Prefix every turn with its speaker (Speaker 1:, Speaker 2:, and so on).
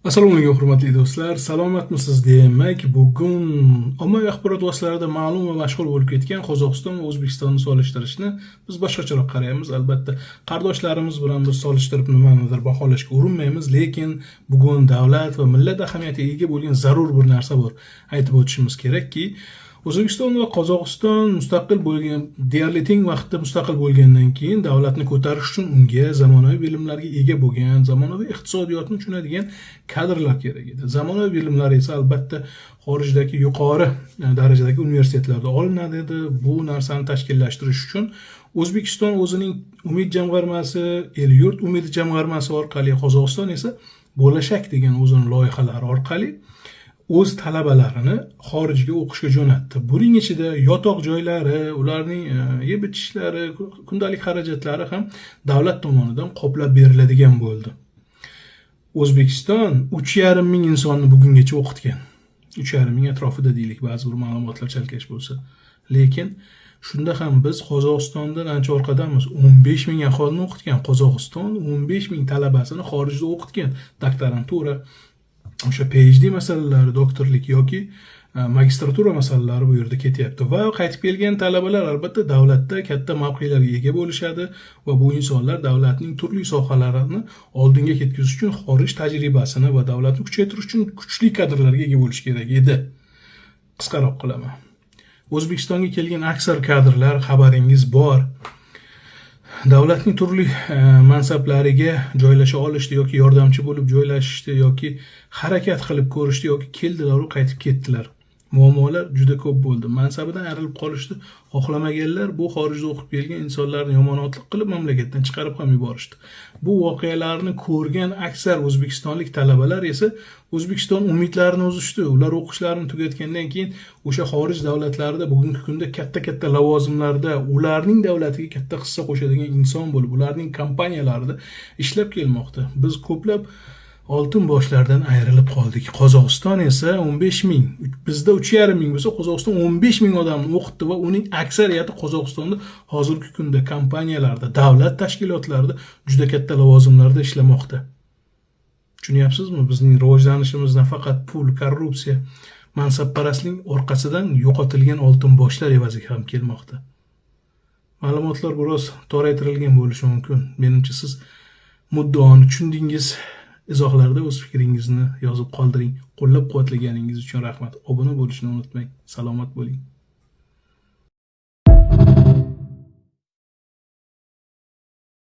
Speaker 1: Assalomu alaykum hurmatli do'stlar, salomatmisiz demak, bugun ommaviy axborot vositalarida ma'lum va mashhur bo'lib ketgan Qozog'iston va O'zbekistonni solishtirishni biz boshqacharoq qaraymiz. Albatta, qardoshlarimiz bilan bir solishtirib nimanidir baholashga urinmaymiz, lekin bugun davlat va millat ahamiyatiga ega bo'lgan zarur bir narsa bor. Aytib o'tishimiz kerakki, O'zbekiston va Qozog'iston mustaqil bo'lgan, deyarli teng vaqtda mustaqil bo'lgandan keyin davlatni ko'tarish uchun unga zamonaviy bilimlarga ega bo'lgan, zamonaviy iqtisodiyotni tushunadigan kadrlar kerak edi. Zamonaviy bilimlar esa albatta xorijdagi yuqori darajadagi universitetlarda olinadi edi. Bu narsani tashkillashtirish uchun O'zbekiston o'zining Umid jamg'armasi, El-yurt umidi jamg'armasi orqali, Qozog'iston esa Bo'lashak degan o'zining loyihalari orqali o'z talabalarini xorijga o'qishga jo'natdi. Buning ichida yotoq joylari, ularning yeb ichishlari, kundalik xarajatlari ham davlat tomonidan qoplab beriladigan bo'ldi. O'zbekiston 3,5 ming insonni bugungacha o'qitgan. 3,5 ming atrofida deylik, ba'zi bir ma'lumotlar chalkash bo'lsa. Lekin shunda ham biz Qozog'istondan ancha orqadamiz. 15 ming aholini o'qitgan. Qozog'iston 15 ming talabasini xorijda o'qitgan. Doktorantura, o'sha PhD masalalari, doktorlik yoki magistratura masalalari bu yerda ketyapti va qaytib kelgan talabalar albatta davlatda katta mavqelarga ega bo'lishadi va bu insonlar davlatning turli sohalarini oldinga ketkazish uchun xorij tajribasini va davlatni kuchaytirish uchun kuchli kadrlarga ega bo'lish kerak edi. Qisqaroq qilaman. O'zbekistonga kelgan aksar kadrlar xabaringiz bor. Davlatning turli mansablariga joylasha olishdi yoki yordamchi bo'lib joylashishdi yoki harakat qilib ko'rishdi yoki keldilar va qaytib ketdilar. Muammolar juda ko'p bo'ldi. Mansabidan ayrilib qolishdi. Xohlamaganlar bu xorijda o'qib kelgan insonlarni yomonotlik qilib mamlakatdan chiqarib ham yuborishdi. Bu voqealarni ko'rgan aksar o'zbekistonlik talabalar esa O'zbekiston umidlarini uzishdi. Ular o'qishlarini tugatgandan keyin o'sha xorij davlatlarida bugungi kunda katta lavozimlarda ularning davlatiga katta hissa qo'shadigan inson bo'lib, ularning kompaniyalarida ishlab kelmoqda. Biz ko'plab oltin boshlardan ayrilib qoldik. Qozog'iston esa 15 ming, bizda 3,5 ming bo'lsa, Qozog'iston 15 ming odamni o'qitdi va uning aksariyati Qozog'istonda hozirgi kunda kompaniyalarda, davlat tashkilotlarida juda katta lavozimlarda ishlamoqda. Tushunyapsizmi? Bizning rivojlanishimiz nafaqat pul, korrupsiya, mansabparastlik orqasidan yo'qotilgan oltin boshlar evaziga ham kelmoqda. Ma'lumotlar biroz toraytirilgan bo'lishi mumkin. Menimcha siz muddaoni tushundingiz. Izohlarda o'z fikringizni yozib qoldiring. Qo'llab-quvvatlaganingiz uchun rahmat. Obuna bo'lishni unutmang. Salomat bo'ling.